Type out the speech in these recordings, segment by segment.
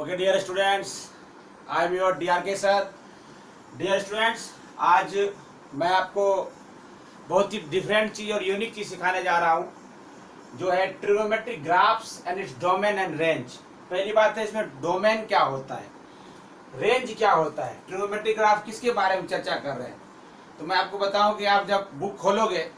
Okay dear students, I am your DRK sir. Dear students, आज मैं आपको बहुत ही डिफरेंट चीज़ और यूनिक चीज़ सिखाने जा रहा हूँ, जो है trigonometric graphs and its domain and range. पहली बात है, इसमें डोमेन क्या होता है, रेंज क्या होता है, ट्रिगोनोमेट्रिक ग्राफ किसके बारे में चर्चा कर रहे हैं। तो मैं आपको बताऊं कि आप जब बुक खोलोगे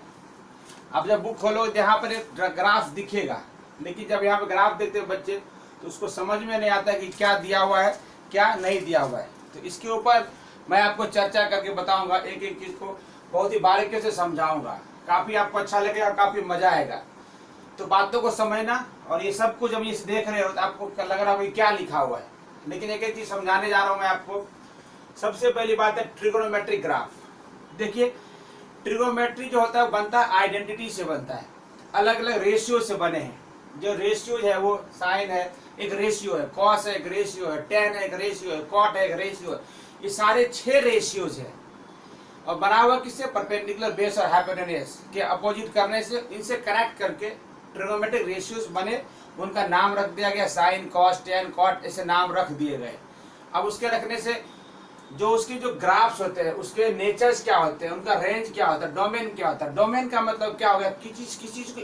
तो यहाँ पर एक ग्राफ दिखेगा, लेकिन जब यहाँ पे ग्राफ देखते हो बच्चे तो उसको समझ में नहीं आता है कि क्या दिया हुआ है क्या नहीं दिया हुआ है। तो इसके ऊपर मैं आपको चर्चा करके बताऊंगा, एक एक चीज को बहुत ही बारीकी से समझाऊंगा। काफी आपको अच्छा लगेगा, काफी मजा आएगा। तो बातों को समझना, और ये सब कुछ जब ये देख रहे हो तो आपको लग रहा है क्या लिखा हुआ है, लेकिन एक एक चीज समझाने जा रहा हूं मैं आपको। सबसे पहली बात है ट्रिगोनोमेट्रिक ग्राफ। देखिए, ट्रिगोनोमेट्री जो होता है बनता है आइडेंटिटी से, बनता है अलग अलग रेशियो से बने हैं। जो रेशियो है वो साइन है, एक रेशियो है, कॉस है, एक रेशियो है, टेन है, एक रेशियो है, कॉट है, एक रेशियो है। ये सारे 6 रेशियोज है, और बना हुआ किससे, परपेंडिकुलर बेस और हाइपोटेन्यूज के अपोजिट करने से, इनसे कनेक्ट करके ट्रिगोनोमेट्रिक रेशियोज बने। उनका नाम रख दिया गया, साइन, कॉस, टेन, कॉट, ऐसे नाम रख दिए गए। अब उसके रखने से जो उसके जो ग्राफ्स होते हैं, उसके नेचर्स क्या होते हैं, उनका रेंज क्या होता है, डोमेन क्या होता है। डोमेन का मतलब क्या हो गया, किसी चीज को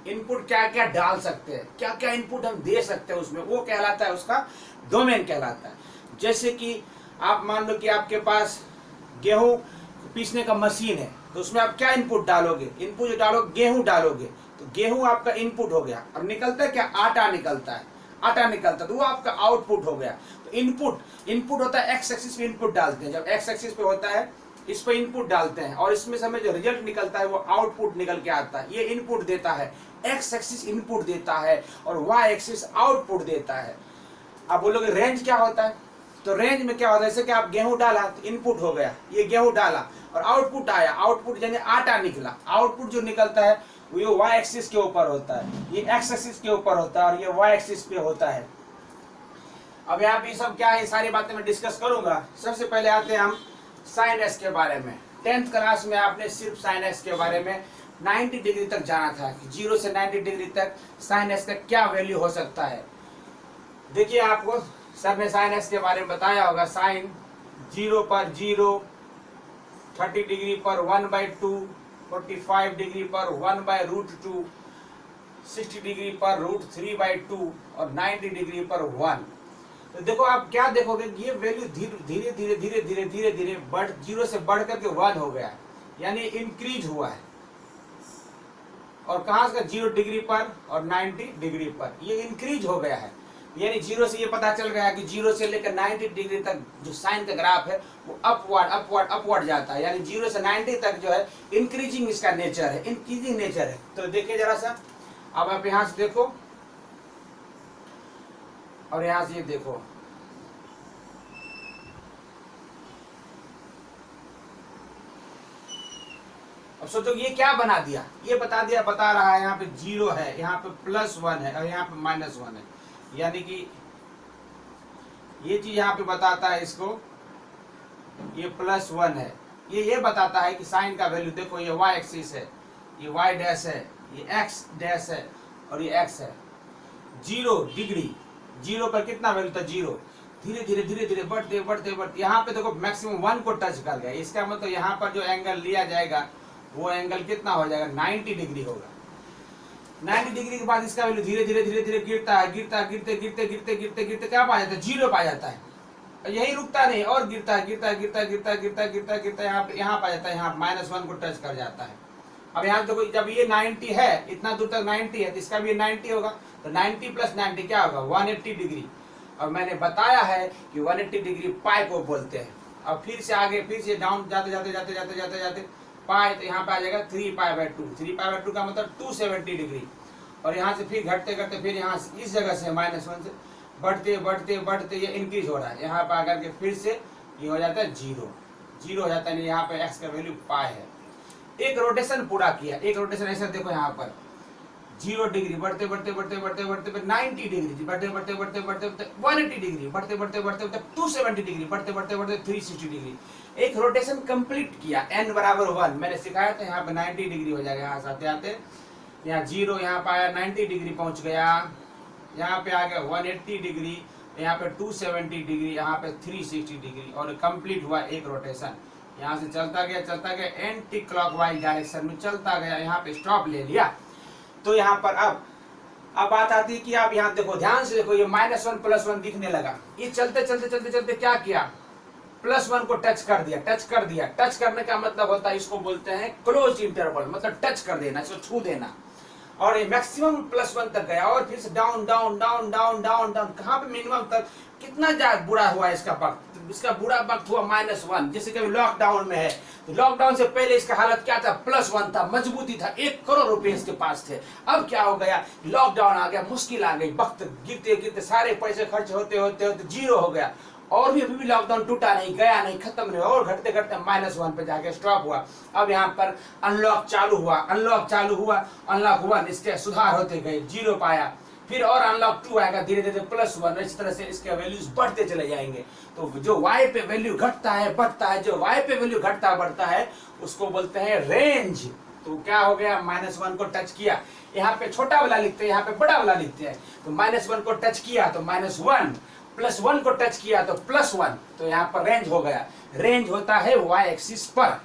इनपुट क्या क्या डाल सकते हैं, क्या क्या इनपुट हम दे सकते हैं उसमें, वो कहलाता है, उसका डोमेन कहलाता है। जैसे कि आप मान लो कि आपके पास गेहूं पीसने का मशीन है, तो उसमें आप क्या इनपुट डालोगे, इनपुट जो डालोगे गेहूं डालोगे, तो गेहूं आपका इनपुट हो गया। अब निकलता है क्या, आटा निकलता है, तो वो आपका आउटपुट हो गया। तो इनपुट होता है, एक्स एक्सिस पे इनपुट डालते हैं। जब एक्स एक्सिस पे होता है, इस पे इनपुट डालते हैं, और इसमें से हमें जो रिजल्ट निकलता है वो आउटपुट निकल के आता है। ये इनपुट देता है, एक्स एक्सिस इनपुट देता है, और वाई एक्सिस आउटपुट देता है। आप बोलोगे रेंज क्या होता है, तो रेंज में क्या होता है, जैसे कि आप गेहूं डाला तो इनपुट हो गया, ये गेहूं डाला और आउटपुट आया, आउटपुट यानी आटा निकला। आउटपुट जो निकलता है ये वाई एक्सिस के ऊपर होता है, ये एक्स एक्सिस के ऊपर होता है, और ये वाई एक्सिस पे होता है। अब यहाँ पे सब क्या है, सारी बातें मैं डिस्कस करूंगा। सबसे पहले आते हैं हम साइन एक्स के बारे में। 10th क्लास में आपने सिर्फ साइन एक्स के बारे में 90 डिग्री तक जाना था, कि 0 से 90 डिग्री तक साइन एक्स का क्या वैल्यू हो सकता है। देखिए, आपको सर ने साइन एक्स के बारे में बताया होगा, साइन 0 पर 0, 30 डिग्री पर 1/2, 45 डिग्री पर 1/√2, 60 डिग्री पर √3/2 और 90 डिग्री पर 1। तो देखो, आप क्या देखोगे, ये वैल्यू धीरे धीरे बढ़ 0 से बढ़ करके 1 हो गया, यानी इंक्रीज हुआ है। और कहां से, 0 डिग्री पर और 90 डिग्री पर ये इंक्रीज हो गया है। यानी 0 से ये पता चल गया कि 0 से लेकर 90 डिग्री तक जो साइन का ग्राफ है वो अपवर्ड जाता है। यानी 0 से 90 तक जो है इंक्रीजिंग इसका नेचर है, इंक्रीजिंग नेचर है। तो देखिए जरा सा, अब आप यहां से देखो और यहां से ये देखो, अब सोचो ये क्या बना दिया, ये बता रहा है यहाँ पे 0 है, यहाँ पे +1 है और यहाँ पे -1 है। यानी कि ये चीज यहाँ पे बताता है इसको, ये +1 है, ये बताता है कि साइन का वैल्यू देखो, ये y एक्सिस है, ये y डैश है, ये x डैश है और ये x है। 0 डिग्री, 0 पर कितना वैल्यू था, 0। धीरे धीरे बढ़ते यहाँ पे देखो मैक्सिमम 1 को टच कर गया। इसका मतलब यहाँ पर जो एंगल लिया जाएगा वो एंगल कितना हो जाएगा, 90 डिग्री होगा। 90 डिग्री के बाद इसका वैल्यू धीरे धीरे गिरते क्या पा जाता है, 0 पा जाता है। यही रुकता नहीं, और गिरता यहाँ पा जाता है, यहाँ -1 को टच कर जाता है। अब यहाँ देखो, जब ये 90 है, इतना दूर तक 90 है, तो इसका भी 90 होगा। तो 90 + 90 क्या होगा, 180 डिग्री। और मैंने बताया है कि 180 डिग्री पाई को बोलते हैं। अब फिर से आगे, फिर से डाउन जाते पाई, तो यहाँ पे आ जाएगा 3π/2। 3π/2 का मतलब 270 डिग्री। और यहाँ से फिर घटते फिर यहाँ इस जगह से -1 से बढ़ते ये इंक्रीज हो रहा है। यहाँ पे आकर के फिर से ये हो जाता है 0 हो जाता है। यहाँ पे x का वैल्यू पाई है। एक रोटेशन पूरा किया, एक रोटेशन ऐसा देखो, यहाँ पर 0 डिग्री बढ़ते 90 डिग्री, बढ़ते 180 डिग्री, बढ़ते 270 डिग्री, बढ़ते 360 डिग्री। एक रोटेशन कंप्लीट किया, n = 1। मैंने सिखाया था, यहाँ पे 90 डिग्री हो जाएगा। यहाँ से आते यहाँ 0, यहाँ पे आया 90 डिग्री पहुंच गया, यहाँ पे आ गया 180 डिग्री, यहाँ पे 270 डिग्री, यहाँ पे 360 डिग्री, और कंप्लीट हुआ एक रोटेशन। यहाँ से चलता गया एंटी क्लॉकवाइज डायरेक्शन में चलता गया, यहाँ पे स्टॉप ले लिया। तो यहाँ पर अब बात आती है कि आप यहाँ देखो, ध्यान से देखो, ये -1 +1 दिखने लगा। ये चलते क्या किया, +1 को टच कर दिया। टच करने का मतलब होता है, इसको बोलते हैं क्लोज इंटरवल, मतलब टच कर देना, इसको छू देना। और ये मैक्सिमम +1 तक गया, और फिर से down down down down down down, कहाँ पे मिनिमम तक, कितना ज्यादा बुरा हुआ इसका वक्त, इसका बुरा वक्त हुआ -1। जैसे कभी लॉकडाउन में है, तो लॉकडाउन से पहले इसका हालत क्या था, +1 था, मजबूती था, 1 करोड़ रुपए इसके पास थे। अब क्या हो गया, लॉकडाउन आ गया, मुश्किल आ गई, वक्त गिरते गिरते सारे पैसे खर्च होते होते जीरो हो गया। और भी अभी लॉकडाउन टूटा नहीं, गया नहीं, खत्म नहीं, और घटते घटते -1 पे जाके स्टॉप हुआ। अब यहाँ पर अनलॉक चालू हुआ, अनलॉक 1, इसके सुधार होते गए, 0 पाया, फिर और अनलॉक 2 आएगा, धीरे धीरे +1, इस तरह से इसके वैल्यूज बढ़ते चले जाएंगे। तो जो y पे वैल्यू घटता है बढ़ता है, जो y पे वैल्यू घटता बढ़ता है, उसको बोलते हैं रेंज। तो क्या हो गया, -1 को टच किया, यहाँ पे छोटा वाला लिखते हैं, यहाँ पे बड़ा वाला लिखते हैं। तो -1 को टच किया तो -1, +1 को टच किया तो +1, तो यहाँ पर रेंज हो गया। रेंज होता है y एक्सिस पर।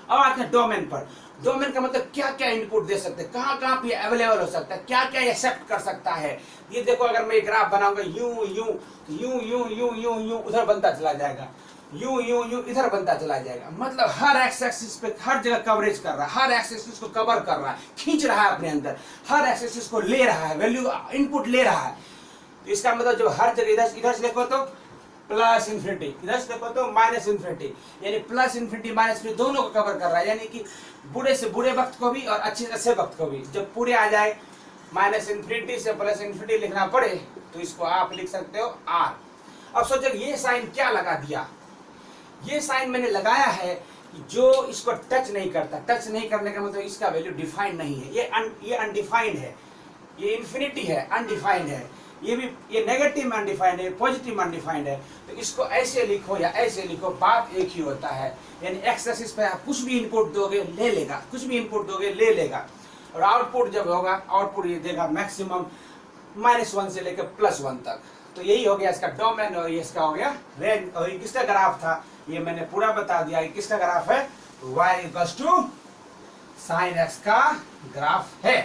अब आते हैं डोमेन पर। डोमेन का मतलब क्या क्या इनपुट दे सकते हैं, कहाँ कहाँ पे अवेलेबल हो सकता है, क्या क्या एक्सेप्ट कर सकता है। ये देखो, अगर मैं ग्राफ बनाऊंगा यूं यूं यूं यूं यूं यूं यूं उधर बनता चला जाएगा, यूं यूं यूं इधर बनता चला जाएगा। मतलब हर एक्स एक्सिस पे हर जगह कवरेज कर रहा है, हर एक्स एक्सिस को कवर कर रहा है, खींच रहा है अपने अंदर, हर एक्स एक्सिस को ले रहा है, वैल्यू इनपुट ले रहा है। तो इसका मतलब जो हर जगह इधर से देखो तो +∞, इधर से देखो तो -∞, यानी +∞ -∞ दोनों को कवर कर रहा है। यानी कि बुरे से बुरे वक्त को भी और अच्छे से अच्छे वक्त को भी। जब पूरे आ जाए, -∞ से +∞ लिखना पड़े, तो इसको आप लिख सकते हो R। अब सोचो ये साइन क्या लगा दिया, ये साइन मैंने लगाया है कि जो इसको टच नहीं करता। टच नहीं करने का मतलब इसका वैल्यू डिफाइंड नहीं है, ये अनडिफाइंड है, ये इन्फिनिटी है, अनडिफाइंड है। ये नेगेटिव में अनडिफाइंड है, पॉजिटिव में अनडिफाइंड है। तो इसको ऐसे लिखो या ऐसे लिखो, बात एक ही होता है। यानी एक्स एक्सिस पे आप कुछ भी इनपुट दोगे ले लेगा, कुछ भी इनपुट दोगे ले लेगा। और आउटपुट जब होगा, आउटपुट ये देगा मैक्सिमम -1 से लेकर +1 तक। तो यही हो गया इसका डोमेन, और ये इसका हो गया रेंज। और ये किसका ग्राफ था, ये मैंने पूरा बता दिया। ये किसका ग्राफ है, y = sin x का ग्राफ है।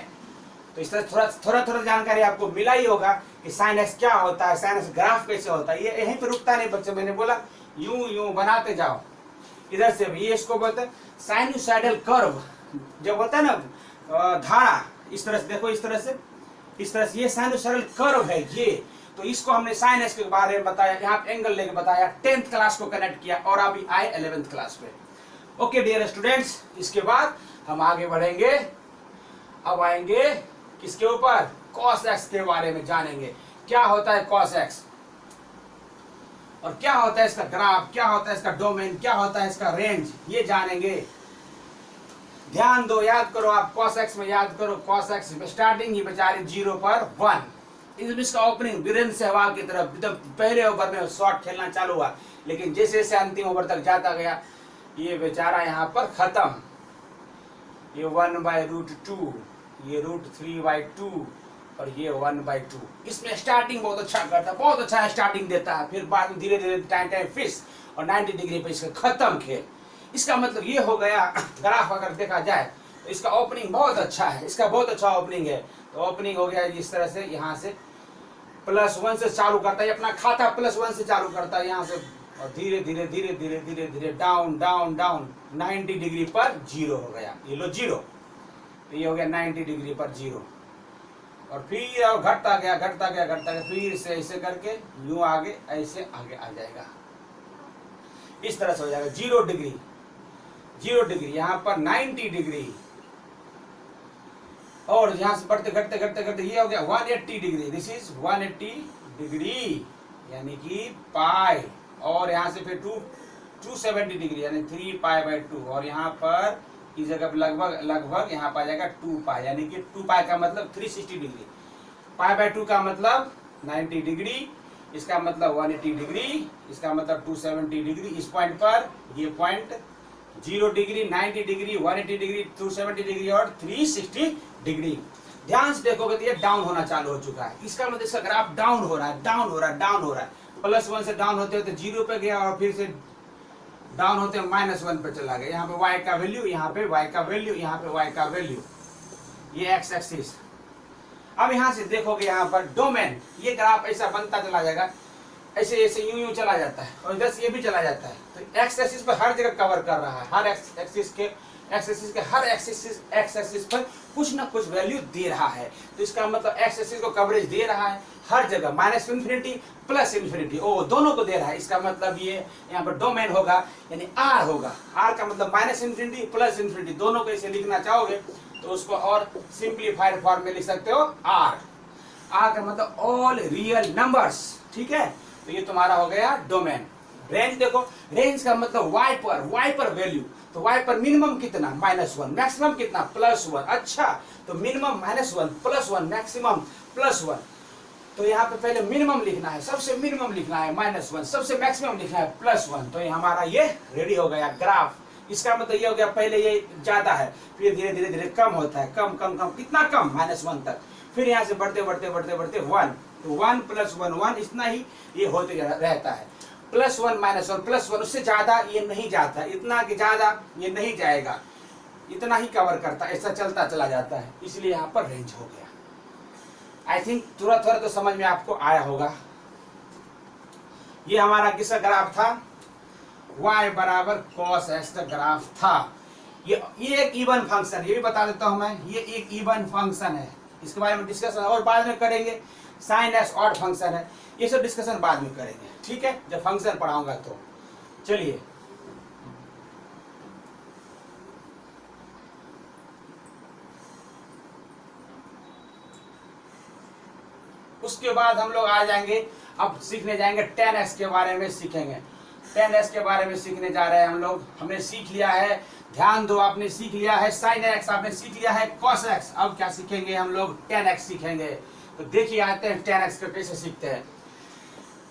तो इस तरह थोड़ा जानकारी आपको मिला ही होगा कि sin x क्या होता है, sin x ग्राफ कैसे होता है। ये यहीं पे रुकता नहीं बच्चे, मैंने बोला यूं यूं बनाते जाओ। इधर से भी ये इसको बोलते हैं साइनोसाइडल कर्व, जब होता है ना धारा, इस तरह से देखो, इस तरह से ये साइनोसाइडल कर्व है ये। तो इसको हमने sin x के बारे में बताया, यहाँ एंगल लेके बताया, 10th क्लास को कनेक्ट किया, और अभी आए 11th क्लास पे। ओके डियर स्टूडेंट्स, इसके बाद हम आगे बढ़ेंगे। अब आएंगे किसके ऊपर, cos x के बारे में जानेंगे। क्या होता है cos x, और क्या होता है इसका ग्राफ, क्या होता है इसका डोमेन, क्या होता है इसका रेंज, ये जानेंगे। ध्यान दो, याद करो आप, cos x में याद करो, cos x में स्टार्टिंग ही बेचारी 0 पर 1। इसका ओपनिंग वीरेंद्र सहवाग की तरफ एकदम पहले ओवर में शॉट खेलना चालू हुआ, लेकिन जैसे जैसे अंतिम ओवर तक जाता गया, ये बेचारा यहाँ पर खत्म। ये 1/√2, ये √3/2, और ये 1/2। इसमें स्टार्टिंग बहुत अच्छा करता है, बहुत अच्छा स्टार्टिंग देता है, फिर बाद में धीरे धीरे टाइम फिश, और 90 डिग्री पे इसका खत्म खेल। इसका मतलब ये हो गया, ग्राफ अगर देखा जाए तो इसका ओपनिंग बहुत अच्छा है, इसका बहुत अच्छा ओपनिंग है। तो ओपनिंग हो गया इस तरह से, यहाँ से +1 से चालू करता है, अपना खाता +1 से चालू करता है यहाँ से, और धीरे धीरे धीरे धीरे धीरे धीरे डाउन डाउन डाउन 90 डिग्री पर 0 हो गया। ये लो 0, तो ये हो गया 90 डिग्री पर 0। और फिर अब घटता गया, फिर से ऐसे करके यूं आगे, ऐसे आगे आ जाएगा, इस तरह से हो जाएगा 0 डिग्री, यहाँ पर 90 डिग्री, और यहाँ से बढ़ते घटते ये हो गया 180 डिग्री। दिस इज 180 डिग्री, यानी कि पाई, और यहाँ से फिर 270 डिग्री, यानी 3π/2, और यहाँ पर इस जगह लगभग यहाँ पर आ जाएगा 2π, यानी कि 2π का मतलब 360 डिग्री, π/2 का मतलब 90 डिग्री, इसका मतलब 180 डिग्री, इसका मतलब 270 डिग्री। इस पॉइंट पर ये point 0 degree, 90 degree, 180 degree, 270 degree और 360 डिग्री। ध्यान से देखोगे तो ये डाउन होना चालू हो चुका है। इसका मतलब इसका ग्राफ डाउन हो रहा है, डाउन हो रहा है, डाउन हो रहा है। +1 से डाउन होते होते 0 पे गया और फिर से डाउन होते -1 पे चला गया। यहाँ पे y का वैल्यू, यहाँ पे y का वैल्यू, यहाँ पे y का वैल्यू, ये x एक्सिस। अब यहाँ से देखोगे यहाँ पर डोमेन, ये ग्राफ ऐसा बनता चला जाएगा, ऐसे ऐसे यूं चला जाता है और इधर से ये भी चला जाता है। तो एक्स एक्सिस पर हर जगह कवर कर रहा है, हर एक्स एक्सिस के हर एक्स एक्सिस पर कुछ ना कुछ वैल्यू दे रहा है। तो इसका मतलब एक्स एक्सिस को कवरेज दे रहा है हर जगह, -∞ +∞, ओ दोनों को दे रहा है। इसका मतलब ये यहाँ पर डोमेन होगा यानी आर होगा। आर का मतलब -∞ +∞, दोनों को इसे लिखना चाहोगे तो उसको और सिंप्लीफाइड फॉर्म में लिख सकते हो आर। आर का मतलब ऑल रियल नंबर्स, ठीक है। तो ये तुम्हारा हो गया डोमेन। रेंज देखो, रेंज का मतलब y पर वैल्यू, तो y पर मिनिमम कितना -1, मैक्सिमम कितना +1। अच्छा, तो मिनिमम -1 +1 मैक्सिमम +1। तो यहाँ पे पहले मिनिमम लिखना है, सबसे मिनिमम लिखना है -1, सबसे मैक्सिमम लिखना है +1। तो ये हमारा ये रेडी हो गया ग्राफ। इसका मतलब ये हो गया पहले ये ज्यादा है, फिर धीरे धीरे धीरे कम होता है, कम कम कम, कितना कम -1 तक, फिर यहाँ से बढ़ते बढ़ते बढ़ते बढ़ते 1, तो 1 + 1 1, इतना ही ये होते रहता है। +1 -1 +1, उससे ज्यादा ये नहीं जाता, इतना कि ज्यादा ये नहीं जाएगा, इतना ही कवर करता, ऐसा चलता चला जाता है। इसलिए यहाँ पर रेंज हो गया। आई थिंक थोड़ा थोड़ा तो समझ में आपको आया होगा। ये हमारा किसका ग्राफ था, y = cos x का ग्राफ था। ये एक इवन फंक्शन, ये भी बता देता हूं मैं, ये एक इवन फंक्शन है। इसके बारे में डिस्कशन और बाद में करेंगे। sin x ऑड फंक्शन है, ये सब डिस्कशन बाद में करेंगे, ठीक है, जब फंक्शन पढ़ाऊंगा तो। चलिए उसके बाद हम लोग आ जाएंगे, अब सीखने जाएंगे tan x के बारे में सीखेंगे। tan x के बारे में सीखने जा रहे हैं हम लोग। हमने सीख लिया है, ध्यान दो, आपने सीख लिया है sin x, आपने सीख लिया है cos x। अब क्या सीखेंगे हम लोग, tan x सीखेंगे। तो देखिए आते हैं tan x को कैसे सीखते हैं।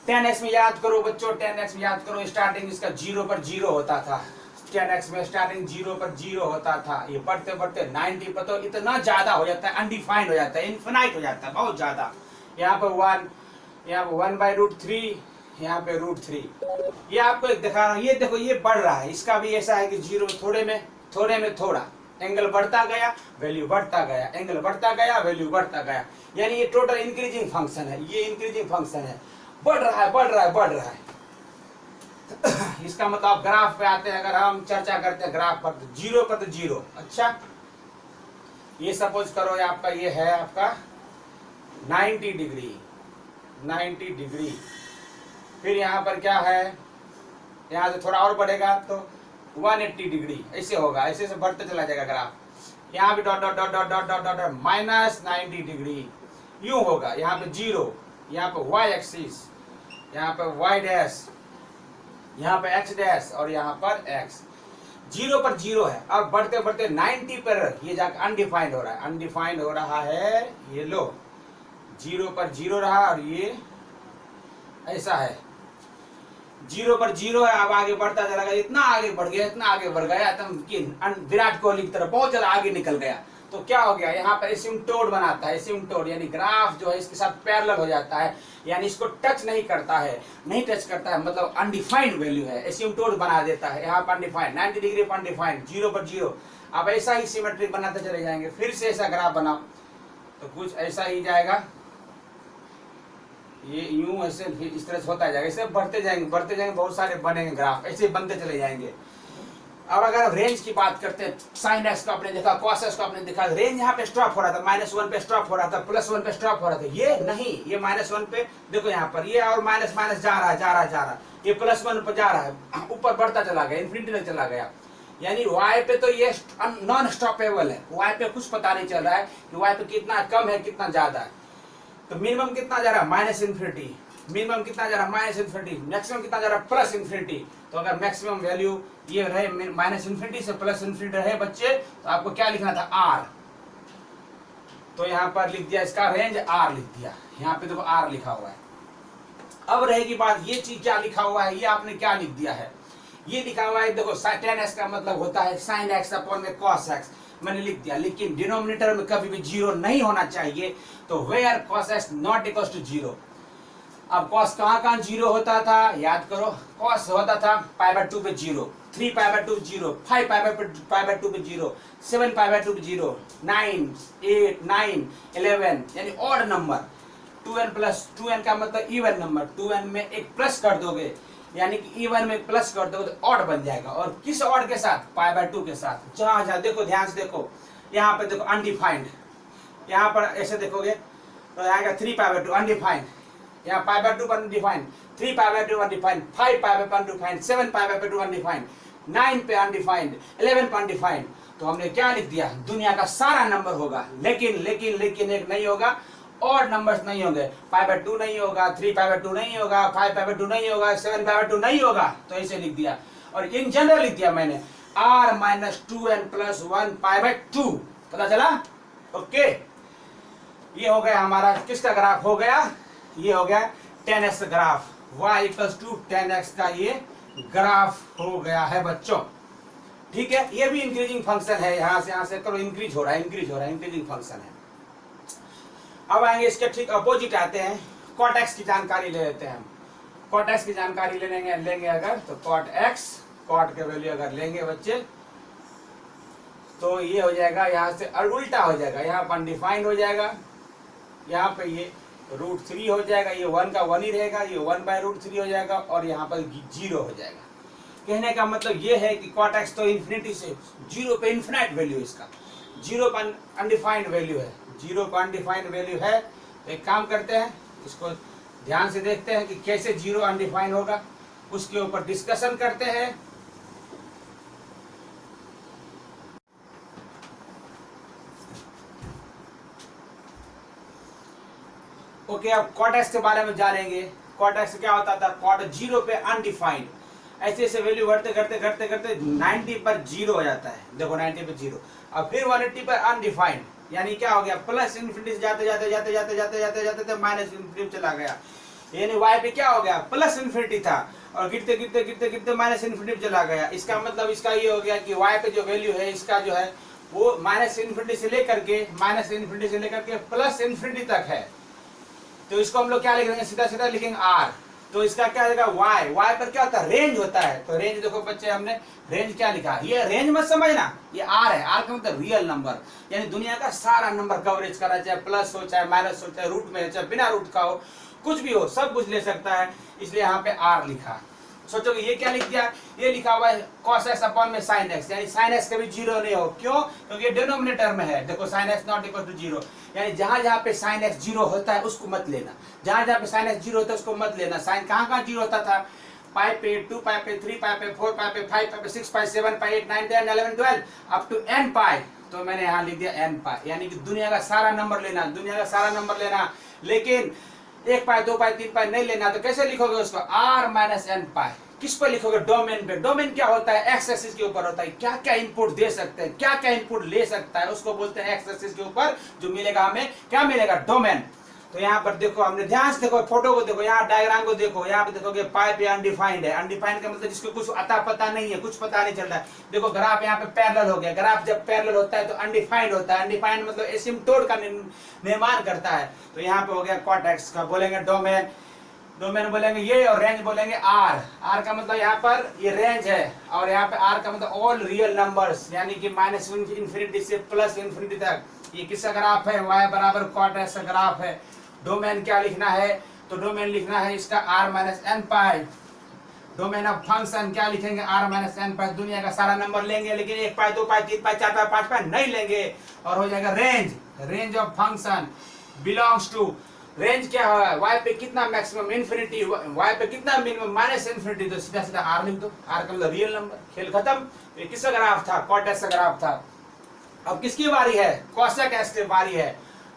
tan x में याद करो बच्चों, tan x में याद करो, स्टार्टिंग इसका 0 पर 0 होता था। tan x में स्टार्टिंग 0 पर 0 होता था, ये बढ़ते बढ़ते 90 पर तो इतना ज्यादा हो जाता है, अनडिफाइंड हो जाता है, इनफिनाइट हो जाता है, बहुत ज्यादा। यहाँ पर 1, यहाँ पर 1/√3, यहाँ पे √3। ये आपको एक दिखा रहा हूँ, ये देखो ये बढ़ रहा है। इसका भी ऐसा है कि 0 थोड़े में थोड़ा एंगल बढ़ता गया, वैल्यू बढ़ता गया, एंगल बढ़ता गया, वैल्यू बढ़ता गया, यानी ये टोटल इंक्रीजिंग फंक्शन है। ये इंक्रीजिंग फंक्शन है, बढ़ रहा है, बढ़ रहा है, बढ़ रहा है। इसका मतलब ग्राफ पे आते हैं, अगर हम चर्चा करते हैं ग्राफ पर, 0 पर तो 0। अच्छा, ये सपोज करो आपका ये है आपका 90 डिग्री, 90 डिग्री। फिर यहाँ पर क्या है, यहाँ से थोड़ा और बढ़ेगा तो 180 डिग्री, ऐसे होगा, ऐसे से बढ़ते चला जाएगा ग्राफ। यहाँ पे dot dot dot dot dot dot dot -90 degree, यूं होगा। यहाँ पे 0, यहाँ पे y एक्सिस, यहाँ पे y डैश, यहाँ पे x डैश और यहाँ पर x। 0 पर 0 है, अब बढ़ते बढ़ते 90 पर ये जाकर अनडिफाइंड हो रहा है, अनडिफाइंड हो रहा है। ये लो 0 पर 0 रहा और ये ऐसा है, 0 पर 0 है, अब आगे बढ़ता चला गया, इतना आगे बढ़ गया, इतना आगे बढ़ गया एकदम विराट कोहली की तरफ बहुत ज्यादा आगे निकल गया। तो क्या हो गया, यहाँ पर एसिम्पटोट बनाता है, एसिम्पटोट यानी ग्राफ जो है इसके साथ पैरेलल हो जाता है, यानी इसको टच नहीं करता है, नहीं टच करता है, मतलब अनडिफाइंड वैल्यू है, एसिम्पटोट बना देता है। यहाँ पर अनडिफाइंड, 90 डिग्री पर अनडिफाइंड, 0 पर 0। अब ऐसा ही सिमेट्री बनाते चले जाएंगे। फिर से ऐसा ग्राफ बनाओ तो कुछ ऐसा ही जाएगा, ये यूं ऐसे इस तरह से होता जाएगा, ऐसे बढ़ते जाएंगे, बहुत सारे बनेंगे ग्राफ, ऐसे बनते चले जाएंगे। अब अगर रेंज की बात करते हैं, sin x को आपने देखा, cos x को आपने देखा, रेंज यहाँ पे स्टॉप हो रहा था, -1 पे स्टॉप हो रहा था, +1 पे स्टॉप हो रहा था। ये नहीं, ये -1 पे देखो यहाँ पर ये और माइनस माइनस जा रहा है, ये +1 पर जा रहा है, ऊपर बढ़ता चला गया, इन्फिनिटी तक चला गया। यानी y पे तो ये नॉन स्टॉपेबल है, y पे कुछ पता नहीं चल रहा है कि y पे कितना कम है कितना ज्यादा है। तो मिनिमम कितना जा रहा है, -∞, मिनिमम कितना जा रहा है, -∞, मैक्सिमम कितना जा रहा है, +∞। तो अगर मैक्सिमम वैल्यू ये रहे -∞ से +∞ रहे बच्चे, तो आपको क्या लिखना था, r। तो यहाँ पर लिख दिया इसका रेंज r लिख दिया, यहाँ पे देखो r लिखा हुआ है। अब रहेगी बात, ये चीज क्या लिखा हुआ है, ये आपने क्या लिख दिया है, ये लिखा हुआ है देखो tan x का मतलब होता है sin x अपॉन में cos x, मैंने लिख दिया, लेकिन डिनोमिनेटर में कभी भी जीरो नहीं होना चाहिए, तो where cos x not equals to zero. अब cos कहाँ जीरो होता था, याद करो, cos होता था π/2 पे जीरो, 3π/2 पे जीरो, 5π/2 पे जीरो, 7π/2 पे जीरो, 9, 8, 9, 11 यानी odd number. 2n plus 2n का मतलब इवन नंबर, 2n में एक प्लस कर दोगे यानी कि इवन में प्लस कर दोगे तो ऑड बन जाएगा। और किस ऑड के साथ, π/2 के साथ। जहां जहां देखो, ध्यान से देखो, यहाँ पे देखो अनडिफाइंड, यहाँ पर ऐसे देखोगे तो आएगा 3π/2 अनडिफाइंड, यहाँ π/2 पर अनडिफाइंड, 3π/2 अनडिफाइंड, 5π/2 अनडिफाइंड, 7π/2 अनडिफाइंड, 9 पे अनडिफाइंड, 11 पे अनडिफाइंड। तो हमने क्या लिख दिया, दुनिया का सारा नंबर होगा, लेकिन लेकिन लेकिन एक नहीं होगा, और नंबर्स नहीं होंगे, π/2 नहीं होगा, 3π/2 नहीं होगा, 5π/2 नहीं होगा, 7π/2 नहीं होगा। तो ऐसे लिख दिया, और इन जनरल लिख दिया मैंने r-2n+1 π/2। पता चला? ओके, ये हो गया हमारा किसका ग्राफ हो गया, ये हो गया tan x graph, y = tan x का ये ग्राफ हो गया है बच्चों। ठीक है, ये भी इंक्रीजिंग फंक्शन है, यहां से करो, इंक्रीज हो रहा है, इंक्रीजिंग फंक्शन है। अब आएंगे इसके ठीक अपोजिट आते हैं, cot x की जानकारी ले लेते हैं हम। cot x की जानकारी लेंगे अगर, तो cot x, cot के वैल्यू अगर लेंगे बच्चे, तो ये हो जाएगा, यहाँ से उल्टा हो जाएगा, यहाँ पर अनडिफाइंड हो जाएगा, यहाँ पे ये √3 हो जाएगा, ये 1 का 1 ही रहेगा, ये 1/√3 हो जाएगा, और यहाँ पर 0 हो जाएगा। कहने का मतलब ये है कि cot x तो इन्फिनिटी से जीरो पे इन्फिनाइट वैल्यू, इसका जीरो पर अनडिफाइंड वैल्यू है, जीरो पर अनडिफाइंड वैल्यू है। तो एक काम करते हैं, इसको ध्यान से देखते हैं कि कैसे जीरो अनडिफाइंड होगा, उसके ऊपर डिस्कशन करते हैं। ओके, अब cot x के बारे में जानेंगे। cot x क्या होता था, cot 0 पे अनडिफाइंड, ऐसे ऐसे वैल्यू बढ़ते करते 90 पर जीरो हो जाता है, देखो 90 पे जीरो, अब फिर 180 पर अनडिफाइंड, यानी क्या हो गया, प्लस इन्फिनिटी से जाते माइनस इन्फिनिटी चला गया, यानी y पे क्या हो गया, प्लस इन्फिनिटी था, और गिरते माइनस इन्फिनिटी चला गया। इसका मतलब इसका ये हो गया कि y पे जो वैल्यू है, इसका जो है वो माइनस इन्फिनिटी से लेकर के प्लस इन्फिनिटी तक है। तो इसको हम लोग क्या लिख देंगे, सीधा लिखेंगे r। तो इसका क्या आएगा, y पर क्या होता है, रेंज होता है। तो रेंज देखो बच्चे, हमने रेंज क्या लिखा, ये रेंज मत समझना, ये r है, r का मतलब रियल नंबर, यानी दुनिया का सारा नंबर कवरेज करा, चाहे प्लस हो, चाहे माइनस हो, चाहे रूट में, चाहे बिना रूट का हो, कुछ भी हो, सब कुछ ले सकता है, इसलिए यहाँ पे r लिखा। सोचोगे ये क्या लिख दिया, ये लिखा हुआ है cos x अपॉन में sin x, यानी sin x कभी जीरो नहीं हो, क्यों, क्योंकि ये डिनोमिनेटर में है। देखो sin x not equal to zero, यानी जहां जहां पे sin x जीरो होता है उसको मत लेना, जहां जहां पे sin x जीरो होता है उसको मत लेना। sin कहां जीरो होता था, पाई पे, 2 पाई पे, 3 पाई पे, 4 पाई पे, 5 पाई पे, 6 पाई, 7 पाई, 8, 9, 10, 11, 12 अप टू n पाई। तो मैंने यहाँ लिख दिया n पाई, यानी कि दुनिया का सारा नंबर लेना, लेकिन 1 पाई, 2 पाई, 3 पाई नहीं लेना। तो कैसे लिखोगे उसको, r-n पाई। किस पर लिखोगे, डोमेन पे। डोमेन क्या होता है, एक्स एक्सिस के ऊपर होता है, क्या क्या इनपुट दे सकते हैं, क्या क्या इनपुट ले सकता है, उसको बोलते हैं एक्स एक्सिस के ऊपर जो मिलेगा हमें, क्या मिलेगा, डोमेन। तो यहाँ पर देखो, हमने ध्यान से देखो, फोटो को देखो, यहाँ डायग्राम को देखो, यहाँ पे देखोगे पाई पे अनडिफाइंड है। अनडिफाइंड का मतलब जिसको कुछ अता पता नहीं है, कुछ पता नहीं चल रहा है। देखो ग्राफ यहाँ पे पैरेलल हो गया, ग्राफ जब पैरेलल होता है तो अनडिफाइंड होता है। अनडिफाइंड मतलब एसिम्प्टोट का निर्माण करता है। तो यहाँ पे हो गया कॉट एक्स का, बोलेंगे डोमेन, डोमेन बोलेंगे ये, और रेंज बोलेंगे आर। आर का मतलब यहाँ पर ये रेंज है, और यहाँ पे आर का मतलब ऑल रियल नंबर्स, यानी कि माइनस इन्फिनिटी से प्लस इन्फिनिटी तक। ये किसका ग्राफ है, y बराबर कॉट एक्स का ग्राफ है। डोमेन क्या लिखना है, तो डोमेन लिखना है इसका r-n pi. Domain of function क्या लिखेंगे, r-n पाई। दुनिया का सारा नंबर लेंगे, लेकिन 1 पाई, 2 पाई, 3 पाई, 4 पाई, 5 पाई नहीं लेंगे, और हो जाएगा range. Range of function belongs to, range क्या है, y पे कितना मैक्सिमम इन्फिनिटी, y पे कितना मिनिमम माइनस इन्फिनिटी। तो सीधा सीधा r लिख दो, r का मतलब रियल नंबर, खेल खत्म। ये किसका ग्राफ था, कॉट एक्स का ग्राफ था। अब किसकी बारी है, कोसेक एक्स की बारी है।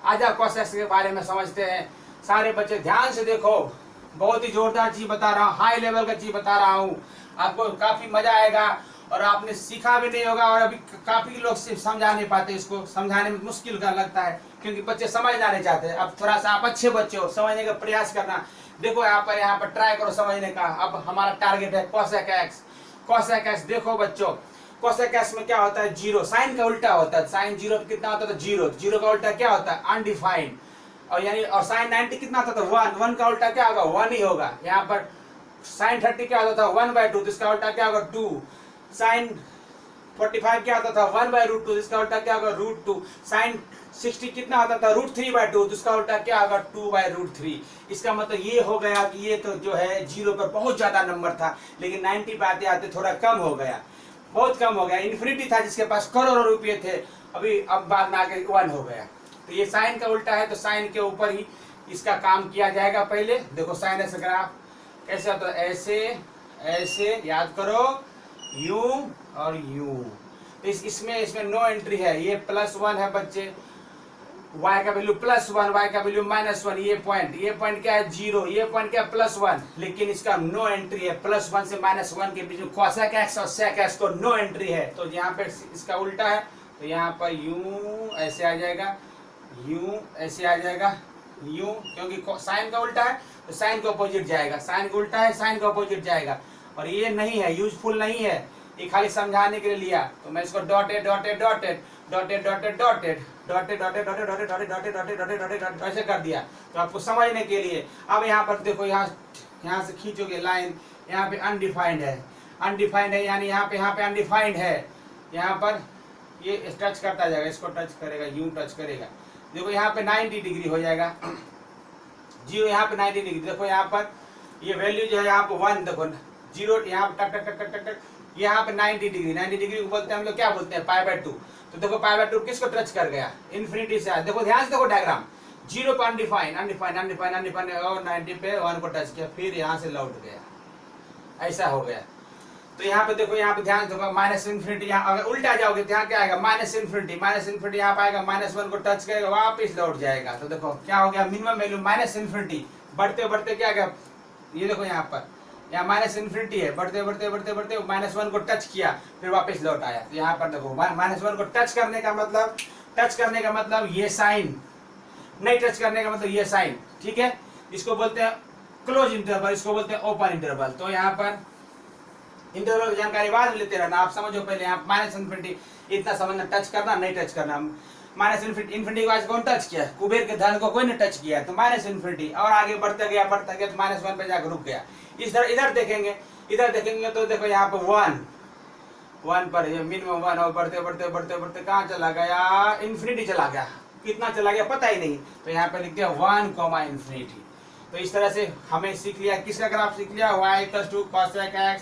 आजा कोसेक के बारे में समझते हैं। सारे बच्चे ध्यान से देखो, बहुत ही जोरदार चीज बता रहा हूँ, हाई लेवल का चीज बता रहा हूँ, आपको काफी मजा आएगा, और आपने सीखा भी नहीं होगा, और अभी काफी लोग समझा नहीं पाते, इसको समझाने में मुश्किल का लगता है, क्योंकि बच्चे समझना नहीं चाहते। अब थोड़ा सा आप अच्छे बच्चे हो, समझने का प्रयास करना। देखो यहाँ पर ट्राई करो समझने का। अब हमारा टारगेट है कोसेक एक्स। cosec x देखो बच्चों, cosec x में क्या होता है, जीरो, साइन का उल्टा होता है, साइन जीरो कितना होता है, जीरो, जीरो का उल्टा क्या होता है, अनडिफाइंड, और यानी और साइन 90 कितना होता था, वन, वन का उल्टा क्या होगा, वन ही होगा। यहाँ पर साइन 30 क्या होता था, 1/2, तो इसका उल्टा क्या होगा, 2। साइन 45 क्या होता था, 1/√2, इसका उल्टा क्या होगा, √2। साइन 60 कितना होता था, √3/2, तो इसका उल्टा क्या होगा, 2/√3। इसका मतलब ये हो गया कि ये तो जो है जीरो पर बहुत ज्यादा नंबर था, लेकिन 90 पे आते आते थोड़ा कम हो गया, बहुत कम हो गया। इन्फिनिटी था जिसके पास करोड़ों रुपये थे, अभी अब बाद में आके 1 हो गया। तो ये साइन का उल्टा है, तो साइन के ऊपर ही इसका काम किया जाएगा। पहले देखो साइन ऐसे ग्राफ कैसे होता है, ऐसे ऐसे, याद करो, यूं और यूं। तो इसमें नो एंट्री है, ये +1 है बच्चे, y का वैल्यू +1, y का वैल्यू -1, ये पॉइंट क्या है, 0, ये पॉइंट क्या है, +1, लेकिन इसका नो एंट्री है। +1 से -1 के बीच में cosec x और sec x को नो एंट्री है, तो यहाँ पे इसका उल्टा है, तो यहाँ पर यूं ऐसे आ जाएगा, यूं ऐसे आ जाएगा, यूं, क्योंकि साइन का उल्टा है तो साइन का अपोजिट जाएगा, साइन का उल्टा है साइन का अपोजिट जाएगा। और ये नहीं है, यूजफुल नहीं है, ये खाली समझाने के लिए लिया, तो मैं इसको dotted dotted dotted dotted dotted dotted dotted dotted dotted dotted dotted dotted dotted dotted dotted ऐसे कर दिया, तो आपको समझने के लिए। अब यहाँ पर देखो, यहाँ से खींचोगे लाइन, यहाँ पे अनडिफाइंड है, अनडिफाइंड है यानी यहाँ पे अनडिफाइंड है, यहाँ पर ये टच करता जाएगा, इसको टच करेगा, यूं टच करेगा, देखो यहाँ पे 90 डिग्री हो जाएगा, जीरो यहाँ पे 90 डिग्री। देखो यहाँ पर ये वैल्यू जो है यहाँ पे 1, देखो जीरो यहाँ पे टक टक टक टक टक, यहाँ पे 90 डिग्री, 90 डिग्री को बोलते हैं हम लोग, क्या बोलते हैं, π/2। तो देखो π/2 किसको टच कर गया, इन्फिनिटी से आया। देखो ध्यान से देखो डायग्राम, जीरो पे अनडिफाइंड अनडिफाइंड अनडिफाइंड अनडिफाइंड और 90 पे 1 को टच किया, फिर यहाँ से लौट गया, ऐसा हो गया। तो यहाँ पे देखो, यहाँ पे ध्यान देखो, -∞, यहाँ अगर उल्टा जाओगे तो यहाँ क्या आएगा, -∞, यहाँ पे आएगा -1 को टच करेगा, वापिस लौट जाएगा। तो देखो क्या हो गया, मिनिमम वैल्यू -∞, बढ़ते बढ़ते क्या गया, ये देखो यहाँ पर, यहाँ -∞ है, बढ़ते बढ़ते बढ़ते बढ़ते -1 को टच किया, फिर वापस लौट आया। तो यहाँ पर देखो -1 को टच करने का मतलब ये साइन, नहीं टच करने का मतलब ये साइन, ठीक है। इसको बोलते हैं क्लोज इंटरवल, इसको बोलते हैं ओपन इंटरवल। तो यहाँ पर इंटरवल की जानकारी बाद में लेते रहना, आप समझो पहले यहाँ -∞, इतना समझना, टच करना नहीं टच करना। -∞ को आज कौन टच किया, कुबेर के धन को कोई ने टच किया, तो -∞, और आगे बढ़ता गया तो -1 पे जाकर रुक गया। इधर देखेंगे तो देखो यहाँ पे 1 पर मिनिमम 1, और बढ़ते बढ़ते बढ़ते बढ़ते कहाँ चला गया, इन्फिनिटी चला गया, कितना चला गया पता ही नहीं। तो यहाँ पे लिखते हैं 1, ∞। तो इस तरह से हमें सीख लिया, किसका ग्राफ सीख लिया, y = cosec x।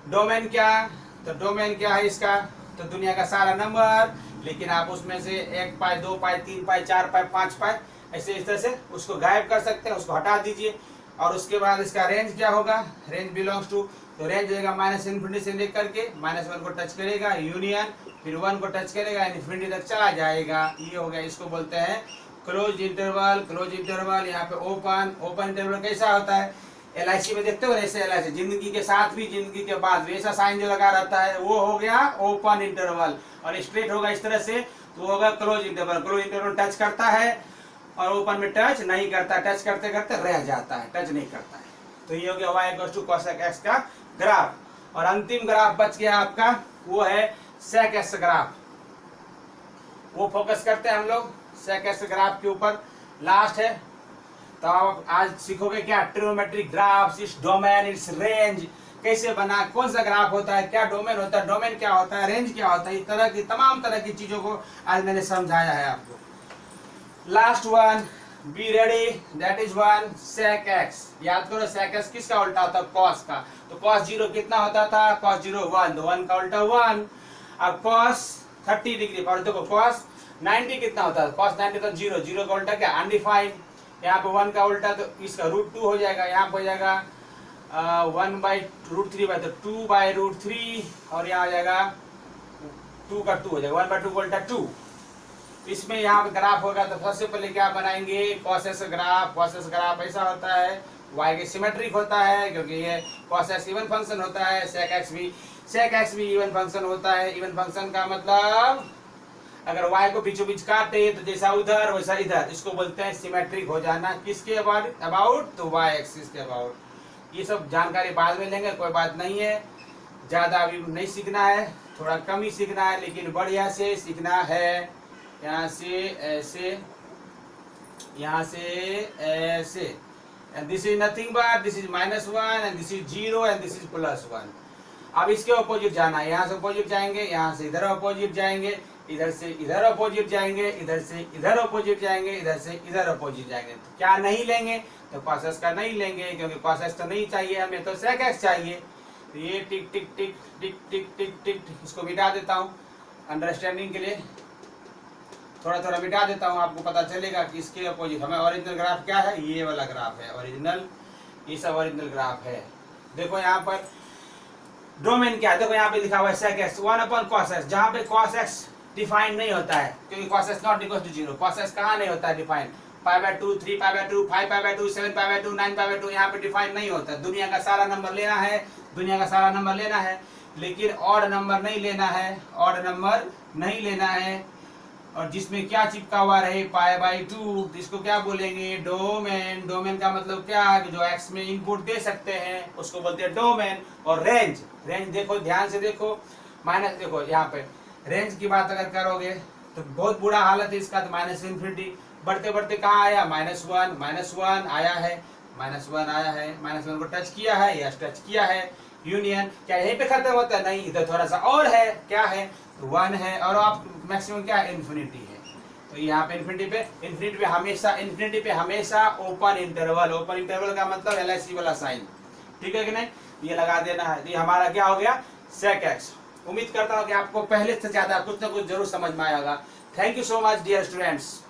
डोमेन क्या, तो डोमेन क्या है इसका, तो दुनिया का सारा नंबर, लेकिन आप उसमें से 1 पाई 2 पाई 3 पाई 4 पाई 5 पाई ऐसे इस तरह से उसको गायब कर सकते हैं, उसको हटा दीजिए। और उसके बाद इसका रेंज क्या होगा, रेंज बिलोंग्स टू, तो रेंज होगा -∞ से लेकर के -1 को टच करेगा, यूनियन, फिर 1 को टच करेगा, इन्फिनिटी तक चला जाएगा, ये हो गया। इसको बोलते हैं क्लोज इंटरवल। क्लोज इंटरवल यहाँ पे ओपन इंटरवल कैसा होता है, LIC में देखते हो ऐसे, LIC जिंदगी के साथ भी जिंदगी के बाद भी ऐसा साइन जो लगा रहता है, वो हो गया ओपन इंटरवल। और स्ट्रेट होगा इस तरह से, तो होगा close interval. Close interval touch करता है और ओपन में टच नहीं करता, टच करते करते रह जाता है, टच नहीं करता है। तो ये हो गया y = cosec x का ग्राफ। और अंतिम ग्राफ बच गया आपका, वो है sec x ग्राफ, वो फोकस करते हैं हम लोग sec x ग्राफ के ऊपर, लास्ट है। तो आप आज सीखोगे क्या, ट्रिग्नोमेट्रिक ग्राफ्स, इस डोमेन, इस रेंज कैसे बना, कौन सा ग्राफ होता है, क्या डोमेन होता है, डोमेन क्या होता है, रेंज क्या होता है, इस तरह की तमाम तरह की चीजों को आज मैंने समझाया है आपको। Last one, be ready, that is one sec x। याद करो sec x किसका उल्टा होता है, cos का। तो cos 0 कितना होता था, cos 0 1, तो 1 का उल्टा 1। अब cos 30 डिग्री पर देखो cos 90 कितना होता है, cos 90 तो 0, 0 का उल्टा क्या, अनडिफाइंड। यहाँ पे 1 का उल्टा तो इसका √2 हो जाएगा, यहाँ पे हो जाएगा 1/√3 तो 2/√3, और यहाँ आ जाएगा 2 का 2 हो जाएगा, 1/2 का उल्टा 2। इसमें यहाँ पे ग्राफ होगा, तो सबसे पहले क्या बनाएंगे, cos x graph. cos x graph ऐसा होता है, y के सिमेट्रिक होता है, क्योंकि ये cos x इवन फंक्शन होता है, sec x भी इवन फंक्शन होता है। इवन फंक्शन का मतलब अगर y को बीचों बीच काटे तो जैसा उधर वैसा इधर, इसको बोलते हैं सिमेट्रिक हो जाना। किसके अबाउट, तो y एक्सिस के अबाउट। ये सब जानकारी बाद में लेंगे, कोई बात नहीं है। ज़्यादा अभी नहीं सीखना है, थोड़ा कम ही सीखना है, लेकिन बढ़िया से सीखना है। यहाँ से ऐसे, यहाँ से ऐसे, and this is nothing but this is -1 and this is 0 and this is +1। अब इसके अपोजिट जाना है, यहाँ से अपोजिट जाएंगे, यहाँ से इधर अपोजिट जाएंगे, इधर से इधर अपोजिट जाएंगे, इधर से इधर अपोजिट जाएंगे, इधर से इधर अपोजिट जाएंगे। तो क्या नहीं लेंगे, तो cos x का नहीं लेंगे, क्योंकि cos x तो नहीं चाहिए हमें, तो sec x चाहिए। तो ये टिक टिक टिक टिक टिक टिक टिक, इसको मिटा देता हूँ अंडरस्टैंडिंग के लिए, थोड़ा थोड़ा मिटा देता हूँ, आपको पता चलेगा कि इसके अपोजिट हमें ओरिजिनल ग्राफ क्या है, ये वाला ग्राफ है ओरिजिनल, ये सब ओरिजिनल ग्राफ है। देखो यहाँ पर डोमेन क्या है, देखो यहाँ पे लिखा हुआ है sec x 1/cos x, जहाँ पे cos x डिफाइन नहीं होता है, क्योंकि cos x not equal to 0। cos x कहाँ नहीं होता है डिफाइन, π/2, 3π/2, 5π/2, 7π/2, 9π/2, यहाँ पे डिफाइन नहीं होता। दुनिया का सारा नंबर लेना है, दुनिया का सारा नंबर लेना है, लेकिन ऑड नंबर नहीं लेना है, ऑड नंबर नहीं लेना है। और जिसमें क्या चिपका हुआ रहे π/2, इसको क्या बोलेंगे, डोमेन। डोमेन का मतलब क्या है, जो x में इनपुट दे सकते हैं उसको बोलते हैं डोमेन। और रेंज, रेंज देखो ध्यान से देखो, माइनस, देखो यहाँ पे रेंज की बात अगर करोगे तो बहुत बुरा हालत है इसका, तो -∞, बढ़ते बढ़ते कहाँ आया, -1 आया है, -1 आया है, -1 को टच किया है, यस टच किया है, यूनियन। क्या यहीं पे खत्म होता है, नहीं, इधर थोड़ा सा और है, क्या है, 1 है, और आप मैक्सिमम क्या है, इन्फिनिटी है। तो यहाँ पे इन्फिनिटी पे हमेशा ओपन इंटरवल। ओपन इंटरवल का मतलब LIC वाला साइन, ठीक है कि नहीं, ये लगा देना है। ये हमारा क्या हो गया, sec x। उम्मीद करता हूँ कि आपको पहले से ज्यादा कुछ ना कुछ जरूर समझ में आएगा। Thank you so much dear students.